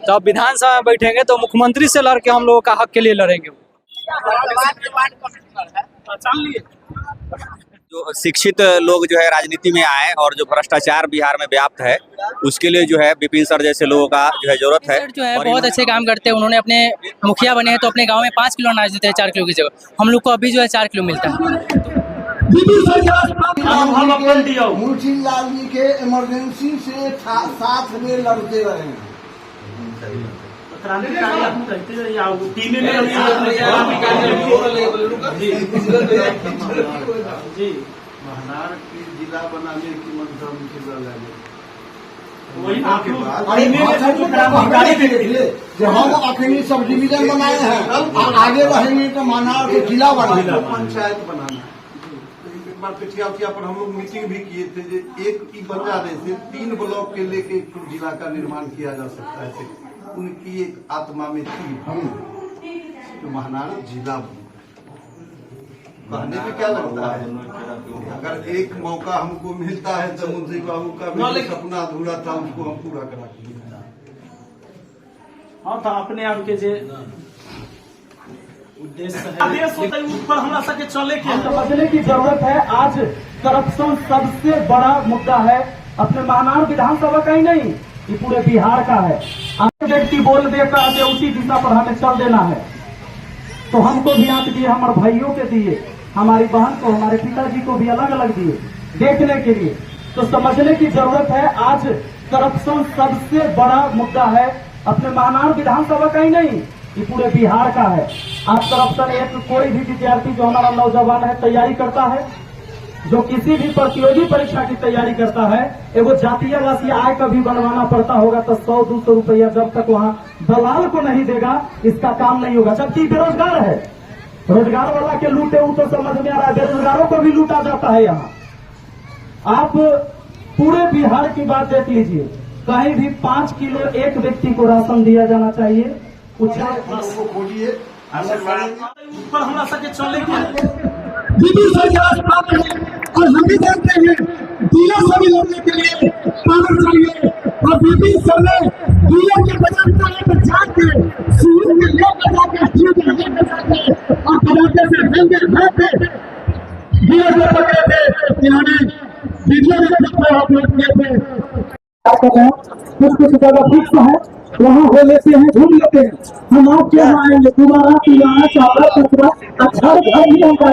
तो अब विधानसभा में बैठेंगे तो मुख्यमंत्री से लड़के हम लोगों का हक के लिए लड़ेंगे। जो शिक्षित लोग जो है राजनीति में आए और जो भ्रष्टाचार बिहार में व्याप्त है उसके लिए जो है विपिन सर जैसे लोगों का जो है जरूरत है। सर जो है बहुत अच्छे काम करते हैं। उन्होंने अपने मुखिया बने हैं तो अपने गांव में 5 किलो अनाज देते हैं 4 किलो की जगह। हम लोग को अभी जो है 4 किलो मिलता है। मुंशी लाल जी के इमरजेंसी से साथ में लड़ते रहे। जिला बनाने की हम अखनी सब डिवीजन बनाए हैं, आगे रहेंगे तो मानार के जिला बनाना, पंचायत बनाना। एक बार पिछिया पर हम लोग मीटिंग भी किए थे, एक की बन जाने से 3 ब्लॉक के लेके जिला का निर्माण किया जा सकता है। उनकी एक आत्मा में थी तो महानार जिला कहने में क्या लगता है। अगर एक मौका हमको मिलता है तो मुंशी बाबू का भी सपना अधूरा था, उसको हम पूरा करा दिया। हाँ था अपने आप के जे समझने की जरूरत है। आज करप्शन सबसे बड़ा मुद्दा है, अपने महानार विधानसभा का ही नहीं, ये पूरे बिहार का है। अन्य व्यक्ति बोल देगा उसी दिशा पर हमें चल देना है, तो हमको भी आंख दिए, हमारे भाइयों के दिए, हमारी बहन को, हमारे पिताजी को भी अलग अलग दिए देखने के लिए। तो समझने की जरूरत है, आज करप्शन सबसे बड़ा मुद्दा है, अपने महानार विधानसभा का ही नहीं, ये पूरे बिहार का है। आज करप्शन एक कोई भी विद्यार्थी जो हमारा नौजवान है तैयारी करता है, जो किसी भी प्रतियोगी परीक्षा की तैयारी करता है, एगो जातीय राशि आय का भी बनवाना पड़ता होगा तो 100-200 रुपया जब तक वहाँ दलाल को नहीं देगा इसका काम नहीं होगा। जबकि बेरोजगार है, रोजगार वाला के लूटे वो तो समझ में आ रहा है, बेरोजगारों को भी लूटा जाता है। यहाँ आप पूरे बिहार की बात देख लीजिए, कहीं भी 5 किलो एक व्यक्ति को राशन दिया जाना चाहिए। हमारा सके चले और हम भी जानते हैं डीलर से भी लड़ने के लिए पावर चाहिए। और विपिन सर ने डीलर के बजाय बचा के सीएम के लेकर जाके और बजाते से डीलर को पकड़े थे। इन्होंने वीडियो में अपलोड किए थे। कुछ जगह फिक्स है, वहाँ हो लेते हैं, घूम लेते हैं। हम आपके यहाँ आएंगे दोबारा पिलाना चावला कचरा अच्छा घर नहीं होगा।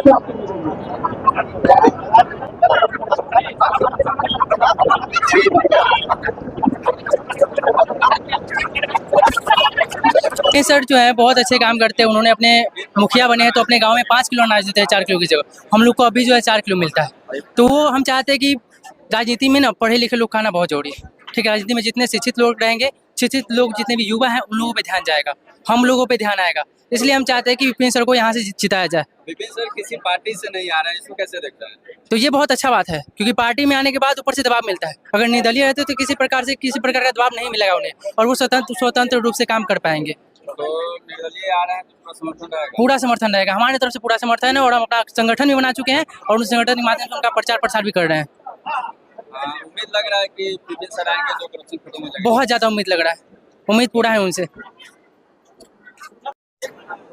ये सर जो है बहुत अच्छे काम करते हैं। उन्होंने अपने मुखिया बने हैं तो अपने गांव में 5 किलो अनाज देते हैं 4 किलो की जगह। हम लोग को अभी जो है 4 किलो मिलता है। तो वो हम चाहते हैं कि राजनीति में ना पढ़े लिखे लोग खाना बहुत जरूरी है। ठीक है, राजनीति में जितने शिक्षित लोग रहेंगे, शिक्षित लोग जितने भी युवा हैं उन लोगों पे ध्यान जाएगा, हम लोगों पे ध्यान आएगा। इसलिए हम चाहते हैं कि विपिन सर को यहाँ से जिताया जाए। विपिन सर किसी पार्टी से नहीं आ रहे हैं, इसको कैसे देखता है? तो ये बहुत अच्छा बात है, क्योंकि पार्टी में आने के बाद ऊपर से दबाव मिलता है। अगर निर्दलीय रहते तो किसी प्रकार का दबाव नहीं मिलेगा उन्हें, और वो स्वतंत्र रूप से काम कर पाएंगे। तो निर्दलीय आ रहे हैं तो समर्थन रहेगा? पूरा समर्थन रहेगा, हमारे तरफ से पूरा समर्थन है। और हम अपना संगठन भी बना चुके हैं और उस संगठन के माध्यम से उनका प्रचार प्रसार भी कर रहे हैं। उम्मीद लग रहा है कि विपिन सर आएंगे तो करप्शन खत्म हो जाएगा। बहुत ज्यादा उम्मीद लग रहा है, उम्मीद पूरा है उनसे।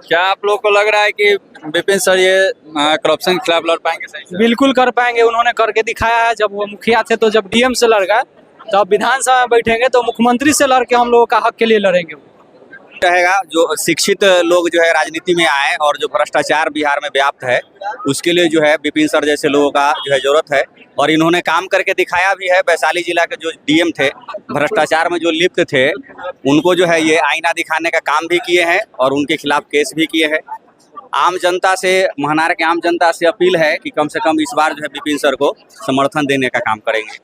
क्या आप लोग को लग रहा है कि विपिन सर ये करप्शन के खिलाफ लड़ पाएंगे? सही से बिल्कुल कर पाएंगे, उन्होंने करके दिखाया है। जब वो मुखिया थे तो जब डीएम से लड़ गए, तो अब विधानसभा में बैठेंगे तो मुख्यमंत्री से लड़के हम लोगों का हक के लिए लड़ेंगे। रहेगा जो शिक्षित लोग जो है राजनीति में आए और जो भ्रष्टाचार बिहार में व्याप्त है उसके लिए जो है विपिन सर जैसे लोगों का जो है जरूरत है। और इन्होंने काम करके दिखाया भी है। वैशाली जिला के जो डीएम थे, भ्रष्टाचार में जो लिप्त थे, उनको जो है ये आईना दिखाने का काम भी किए हैं और उनके खिलाफ केस भी किए हैं। आम जनता से, महानार के आम जनता से अपील है कि कम से कम इस बार जो है विपिन सर को समर्थन देने का काम करेंगे।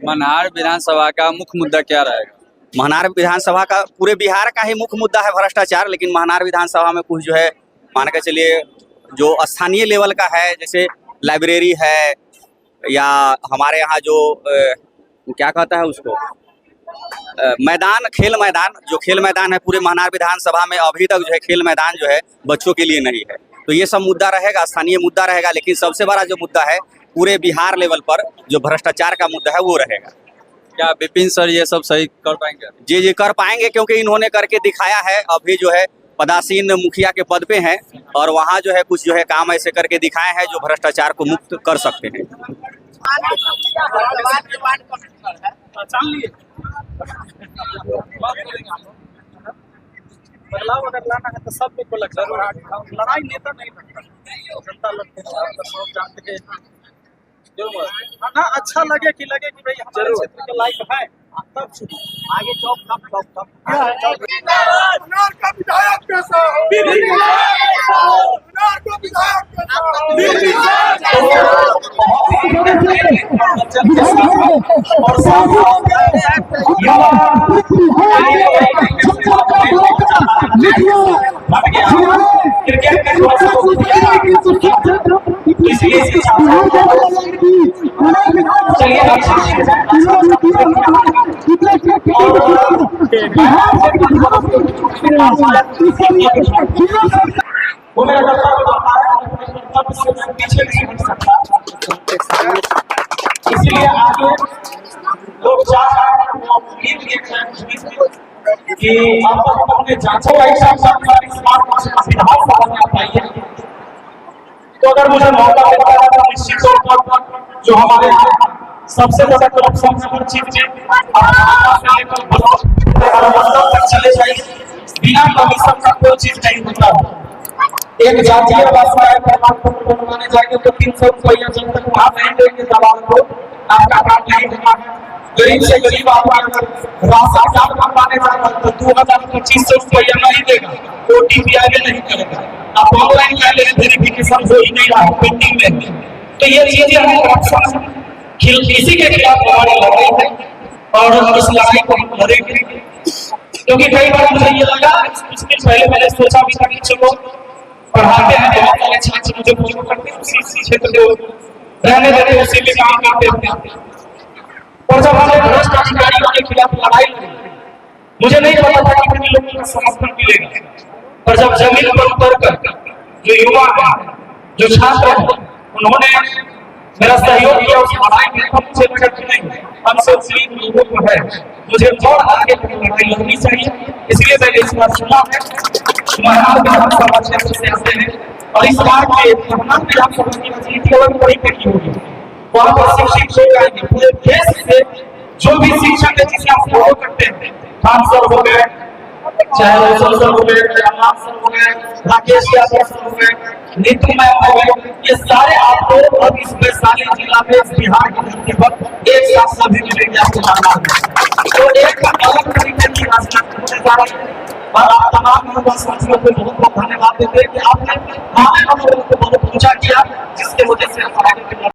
महानार विधानसभा का मुख्य मुद्दा क्या रहेगा? महानार विधानसभा का पूरे बिहार का ही मुख्य मुद्दा है भ्रष्टाचार, लेकिन महानार विधानसभा में कुछ जो है मान के चलिए जो स्थानीय लेवल का है, जैसे लाइब्रेरी है या हमारे यहाँ जो क्या कहता है उसको मैदान, खेल मैदान, जो खेल मैदान है पूरे महानार विधानसभा में अभी तक जो है खेल मैदान जो है बच्चों के लिए नहीं है। तो ये सब मुद्दा रहेगा, स्थानीय मुद्दा रहेगा। लेकिन सबसे बड़ा जो मुद्दा है पूरे बिहार लेवल पर जो भ्रष्टाचार का मुद्दा है वो रहेगा। क्या विपिन सर ये सब सही कर पाएंगे? जी जी कर पाएंगे, क्योंकि इन्होंने करके दिखाया है। अभी जो है पदासीन मुखिया के पद पे हैं और वहाँ जो है कुछ जो है काम ऐसे करके दिखाए हैं जो भ्रष्टाचार को मुक्त कर सकते हैं। बदलाव अगर लाना है तो सब को लगता है। लड़ाई नेता नहीं लगता, जनता लगते हैं। सब जानते हैं ना, अच्छा लगे कि भाई हमारे क्षेत्र के लायक है, तब आगे जॉब कब का विधायक कैसा हो, वो मेरा डॉक्टर पीछे नहीं हट सकता। इसलिए आगे लोग चाह रहे हैं कि आप अपने जांचों का हिसाब से विधानसभा में आइए। तो अगर मुझे मौका मिलता है तो निश्चित तौर पर जो हमारे सबसे ज्यादा करप्शन चीज चले जाइए, बिना कमीशन का कोई चीज नहीं होता। एक जातीय प्रमाण पत्र बनवाने जाएंगे तो 300 रुपया जब तक वहां नहीं देंगे दलाल को, आपका काम नहीं होगा। गरीब से गरीब आदमी अगर राशन कार्ड बनवाने जाएगा तो 2025 रुपया नहीं देगा, OTP आगे नहीं करेगा। आप ऑनलाइन पहले वेरिफिकेशन हो ही नहीं रहा है पेंडिंग में। तो ये चीजें हमें करप्शन इसी के खिलाफ हमारी लड़ाई है और इस लड़ाई को हम लड़ेंगे। क्योंकि कई बार मुझे ये लगा, कुछ दिन पहले मैंने सोचा भी था कि चलो पढ़ाते हैं, बहुत सारे छात्र मुझे फॉलो करते हैं, उसी क्षेत्र को रहने देते, उसी में काम करते हैं। और जब हमने भ्रष्ट अधिकारियों के खिलाफ लड़ाई लड़ी, मुझे नहीं पता था कि कितने लोगों का समर्थन मिलेगा। और जब जमीन पर उतर कर जो युवा है, जो छात्र है, उन्होंने मेरा सहयोग किया उस लड़ाई में, तो मुझे लगा कि नहीं, हमसे गरीब लोगों को है, मुझे और आगे लड़ाई लड़नी चाहिए। इसलिए मैंने इस बार चुना है। महाराज विधानसभा क्षेत्र से आते हैं और इस बार के महाराज विधानसभा की राजनीति अलग तरीके की होगी। वहाँ पर शिक्षित लोग आएंगे पूरे देश से, जो भी शिक्षक है जिसे आप फॉलो करते हैं, खान सर हो गए, चाहे रौशन सर हो गए, रामनाथ सर हो गए, राकेश यादव सर हो गए, नीतू मैम हो गए, ये सारे आपको अब इस वैशाली जिला में बिहार की धरती पर एक साथ सभी मिलेंगे आपको जानना है। तो एक अलग तरीके की राजनीति होने जा रही है और आप तमाम युवा साथियों को बहुत बहुत धन्यवाद देते हैं कि आपने हमारे हम लोगों को बहुत ऊंचा किया, जिसके वजह से हमारे